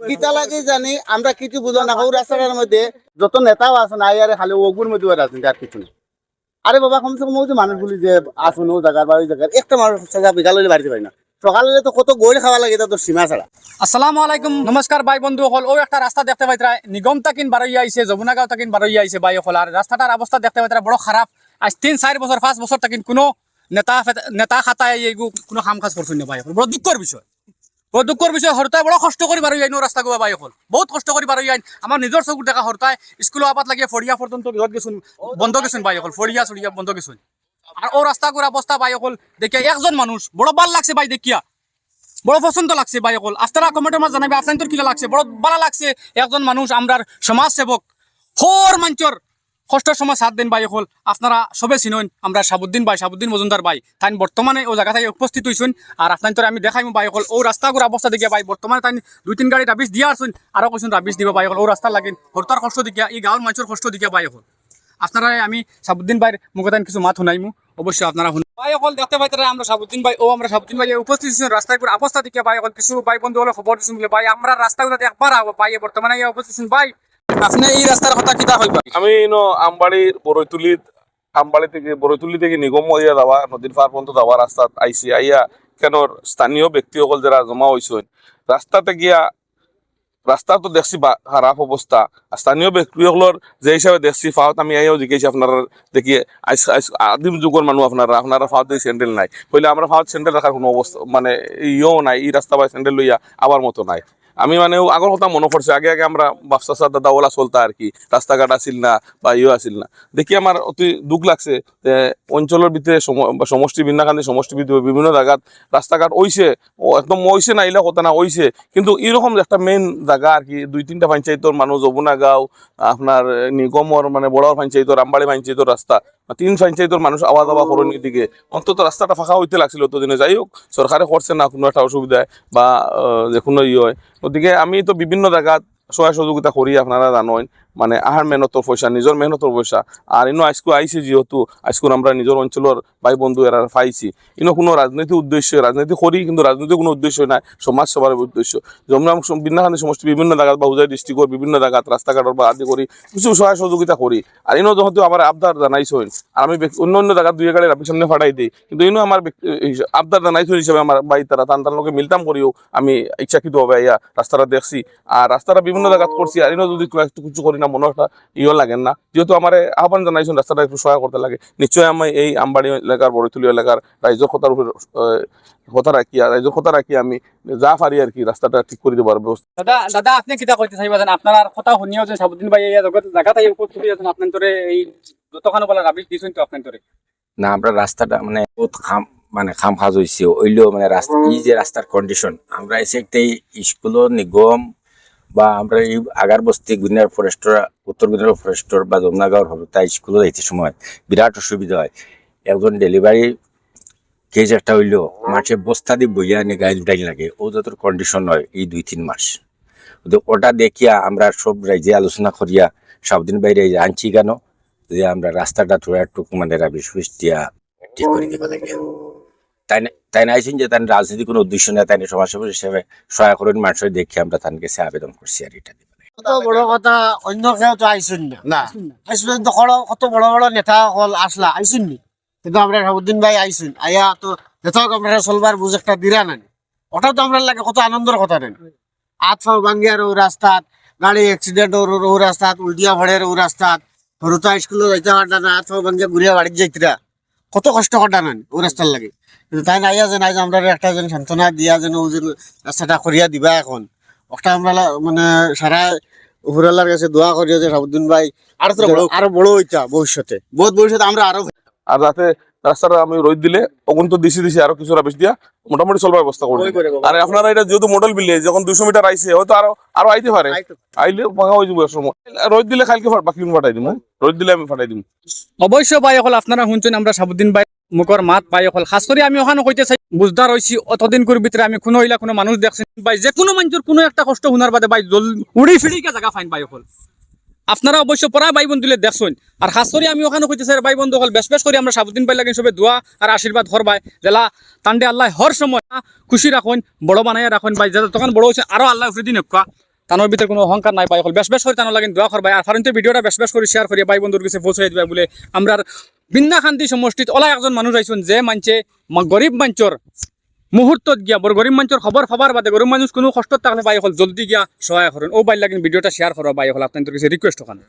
কিতা লাগে জানি আমরা কিছু বুঝো না রাস্তাটার মধ্যে যত নেতাও আছে না আরে খালি ওগুর মধ্যে রাজনীতি আর কিছু না। আরে বাবা কমসে কম যে মানুষগুলি যে আসুন ও জায়গার বা ওই জায়গার একটা মানুষ বিকাল হলে বাড়িতে পারি না, সকাল হলে তো কত গইল খাওয়া লাগে, এটা তো সীমা ছাড়া। আসসালামু আলাইকুম, নমস্কার ভাই বন্ধু হল। ও একটা রাস্তা দেখতে পাইতরা নিগম তাকিন বারোই আইছে, যমুনাগাঁও তাকিন বারোই আইছে ভাই হল। আর রাস্তাটার অবস্থা দেখতে পাইতরা বড় খারাপ। আজ 3-4 বছর 5 বছর তাকিন কোনো নেতা খাতায় এইগু কোনো কাম কাজ করছেন না ভাই হল। বড় দুঃখের বিষয়, বড় দুঃখের বিষয়। হরতায় বড় কষ্ট করি বারোই আইন রাস্তা গোয়া ভাই হল, বহুত কষ্ট করি বারোই আইন। আমার নিজের চকুর দেখা হরতায় স্কুল আবাদ লাগিয়ে ফড়িয়া পর্যন্ত বিহত গেছুন, বন্ধ গেছুন ভাই হল, ফড়িয়া চড়িয়া বন্ধ গেছুন। আর ও রাস্তা গোর অবস্থা ভাই হল দেখিয়া একজন মানুষ বড় ভাল লাগছে ভাই, দেখিয়া বড় পছন্দ লাগছে ভাই অকল। আপনারা কমেন্টের মাঝে জানাবে আপনার কিলা লাগছে। বড় ভালো লাগছে, একজন মানুষ আমরার সমাজ সেবক হর মঞ্চর কষ্টের সময় সাথ দিন ভাই অকল। আপনারা সবে চিনুন আমরা সাবুদ্দিন ভাই, সাবুদ্দিন মজুমদার ভাই। তাই বর্তমানে ও জায়গা থেকে উপস্থিত হয়েছেন। আর আপনার আমি দেখাইম ভাই অকল ও রাস্তাগুলোর অবস্থা দেখে ভাই বর্তমানে তাই 2-3 গাড়ি রাবিশ দিয়া আসুন, আরো কিছু রাবিশ দিব ভাই অকল। ও রাস্তা লাগেন হরতার কষ্ট দেখিয়া, এই গাঁৱৰ মানুষের কষ্ট দেখিয়া ভাই অকল। আপনারা আমি সাবুদ্দিন ভাইয়ের মুখে তাই কিছু মাত শুনাইমু, অবশ্যই আপনারা শুনুন ভাই অকল। দেখতে পাইতারা আমরা সাবুদ্দিন ভাই, ও আমরা সাবুদ্দিন ভাই উপস্থিত ছিলেন রাস্তায় করে অবস্থা দিকে ভাই অকল। কিছু ভাই বন্ধু হলে খবর দিচ্ছেন বলে ভাই আমরা রাস্তাগুলোতে একবার আবো ভাই, বর্তমানে উপস্থিত ছিলেন ভাই। আপনি এই রাস্তার কথা কিতা হইবা? আমি আমবাড়ির বড়ইতুলি থেকে নিগম হইয়া যাওয়া নদীর পার পর্যন্ত যাওয়া রাস্তা আইসি আইয়া কেন স্থানীয় ব্যক্তিসকল যারা জমা হয়েছেন রাস্তাতে গিয়া রাস্তা তো দেখছি খারাপ অবস্থা। স্থানীয় ব্যক্তিসকলের যে হিসাবে দেখছি ফাওত আমি আইয়াও জিজ্ঞাসি আপনারা দেখি আদিম যুগের মানুষ আপনারা ফাওত দিয়ে স্যান্ডেল নাই বলে আমরা ফাওত স্যান্ডেল রাখার কোনো অবস্থা মানে ইয়েও নাই, এই রাস্তা বা স্যান্ডেল লইয়া আবার মতো নাই। আমি মানে আগর কথা মনে পড়ছে, আগে আগে আমরা বাপসা দাদা ওলা চলতা আর কি, রাস্তাঘাট আসিল না বা ইয়ে আসিল না। দেখি আমার অতি দুঃখ লাগছে যে অঞ্চলের ভিতরে সমষ্টি বিন্যাকান্দি সমষ্টি ভিতরে বিভিন্ন জায়গাত রাস্তাঘাট হইছে, ও একদম হইছে না ইলা কথা না হইছে, কিন্তু এরকম একটা মেইন জায়গা আর কি 2-3টা পঞ্চায়েতর মানুষ, যমুনাগাঁও আপনার নিগমর মানে বড় পঞ্চায়েতর, আমবাড়ি পঞ্চায়েতর রাস্তা 3 পঞ্চায়েতর মানুষ আওয়া যাওয়া করণীর দিকে অন্তত রাস্তাটা ফাঁকা হইতে লাগছিল ততদিনে। যাই হোক সরকারে করছে না কোনো একটা অসুবিধায় বা যে কোনো ইয়ে হয়। ওদিকে আমি তো বিভিন্ন জায়গাত সহায় সহযোগিতা করি, আপনারা জানেন মানে আহার মেহনতর পয়সা, নিজের মেহনতর পয়সা। আর ইনো আজকু আইসি যেহেতু আজকু আমরা নিজের অঞ্চলের ভাই বন্ধু এরা পাইছি, ইনো কোনো রাজনৈতিক উদ্দেশ্য, রাজনীতি করি কিন্তু রাজনৈতিক কোনো উদ্দেশ্য নাই, সমাজ সেবার উদ্দেশ্য। যেমন বিন্যাখান্দি সমষ্টি বিভিন্ন জায়গাত বা হুজাই ডিস্ট্রিক্টর বিভিন্ন জায়গাত রাস্তাঘাটের বা আদি করি কিছু সহায় সহযোগিতা করি। আর ইনো যেহেতু আমার আবদার জানাইছেন আর আমি অন্য অন্য জায়গায় 2 গাড়ি রাবির সামনে ফাটাই দিই, কিন্তু ইনো আমার আবদার জানাইছেন হিসাবে আমার ভাই তারা তার লোকে মিলতাম করিও আমি ইচ্ছাকৃতভাবে ইয়া রাস্তাটা দেখছি আর রাস্তাটা বিভিন্ন জায়গাত করছি। আর ইনো যদি একটু কিছু করি না মনে একটা ইয়ে লাগেন না, যেহেতু আমার আহ্বান জানাইছেন রাস্তাটা একটু সহায় করতে লাগে। নিশ্চয়ই আমি এই আমবাড়ি এলাকার বড়ইতুলি এলাকার রাইজর কথার উপর কথা রাখি আমি যা পারি আর কি রাস্তাটা ঠিক করে দেবার ব্যবস্থা। দাদা আপনি কিতা কইতে চাইবাছেন? আপনার কথা শুনিও যে সাবুদ্দিন ভাই এই জায়গা থেকে উপস্থিত আছেন, আপনার তোরে এই যতখানো বলা রাবিশ দিছেন তো আপনার তোরে না আমরা রাস্তাটা মানে বহুত খাম খাজ হয়েছে ওইলেও মানে রাস্তা এই যে রাস্তার কন্ডিশন আমরা এসে একটাই স্কুল নিগম বা আমরা এই আগার বস্তি গুনিয়ার ফরেস্টর, উত্তর গুনিয়ার ফরেস্টর বা যমুনাগাঁওর হরতা স্কুলে যাইতে সময় বিরাট অসুবিধা হয়। একজন ডেলিভারি কেজ একটা হইলেও মাঠে বস্তা দিয়ে বইয়া নিয়ে গায়ে উঠাই লাগে, ও যত কন্ডিশন হয় এই 2-3 মাস। ওটা দেখিয়া আমরা সব রাইজে আলোচনা করিয়া সাবদিন বাইরে আনছি কেন যে আমরা রাস্তাটা থোড়া একটু মানে রাবিশ দিয়া ঠিক করে দিবা লাগে। তাই না আইসেন যে তার রাজনীতি কোনো উদ্দেশ্য নেই, তাই সমাজসেবক হিসেবে সহায় করেন মানুষের দেখে আমরা তার কাছে আবেদন করছি আর এটা দিবা। কত বড় কথা, অন্য কেউ তো আইসুন না আইসুন তো কত বড় বড় নেতা হল আসলা আইসুন নি, কিন্তু আমরা সাবুদ্দিন ভাই আইসুন আইয়া তো নেতাও আমরা চলবার বুঝ একটা দিরা নানি, ওটা তো আমরা লাগে কত আনন্দের কথা নেন। হাত ফাও ভাঙ্গিয়ার ও রাস্তাত, গাড়ি অ্যাক্সিডেন্ট ও রাস্তাত, উল্টিয়া ভরের ও রাস্তাত, হরুতা স্কুলে যাইতে পারটা না, হাত ফাও ভাঙ্গিয়া ঘুরিয়া বাড়িতে যাইতরা কত কষ্ট করটা নেন ও রাস্তার লাগে। কিন্তু তাই আইয়া যেন আজ আমরা একটা যেন সান্ত্বনা দিয়া যেন ও যে রাস্তাটা করিয়া দিবা এখন ওটা আমরা মানে সারা উপরালার কাছে দোয়া করিয়া যে সাবুদ্দিন ভাই আরো বড় হইতা ভবিষ্যতে, বহুত ভবিষ্যতে আমরা আরো আর যাতে রাস্তাটা আমি রোদ দিলে তখন তো দিছি আরো কিছু রাবিশ দিয়া মোটামুটি চলবার ব্যবস্থা করবো। আর আপনারা এটা যেহেতু মডেল বিলে যখন 200 মিটার আইসে হয়তো আরো আইতে পারে, আইলে ফাঁকা হয়ে যাবো সময়। রোদ দিলে কালকে বাকি ফাটাই দিব, রোদ দিলে আমি ফাটাই দিব। অবশ্য ভাই অকল আপনারা শুনছেন আমরা সাবুদ্দিন ভাই মুখর মাত পাই অকল। খাস করে আমি ওখানে কইতে চাই বুঝদার হইছি অতদিন করে ভিতরে আমি কোনো হইলা কোনো মানুষ দেখছেন ভাই যে কোনো মানুষের কোনো একটা কষ্ট শোনার বাদে ভাই উড়ি ফিড়িকে জায়গা ফাইন ভাই অকল। আপনারা অবশ্য পড়া ভাই বন্ধুলে দেখছেন। আর খাস করে আমি ওখানে কইতে চাই ভাই বন্ধু হল বেশ করে আমরা সাবুদ্দিন ভাই লাগেন সবে দোয়া আর আশীর্বাদ করবাই জেলা তান্ডে আল্লাহ হর সময় খুশি রাখুন, বড় বানাইয়া রাখুন ভাই, যাতে তখন বড় হয়েছে আরো আল্লাহ ফ্রিদিন তানোর ভিতরে কোনো অহংকার নাই বাই হল বেশ বেশ করে তানো লাগেন দোয়া করবাই আর ফারুন ভিডিওটা বেশ বেশ করে শেয়ার করিয়া ভাই বন্ধুর কাছে পৌঁছাই দিবা বলে আমরা বিন্না খান্তি সমষ্টিত ওলা একজন মানুষ আইসুন যে মানছে গরিব মঞ্চর মুহূর্তত গিয়া বড় গরিব মঞ্চর খবর খবর বাদে গরিব মানুষ কোনো কষ্ট থাকলে বাই হল জলদি গিয়া সহায় করেন ও বাই লাগেন ভিডিওটা শেয়ার করো বাই হল আপনাদের কাছে রিকোয়েস্ট ওখানে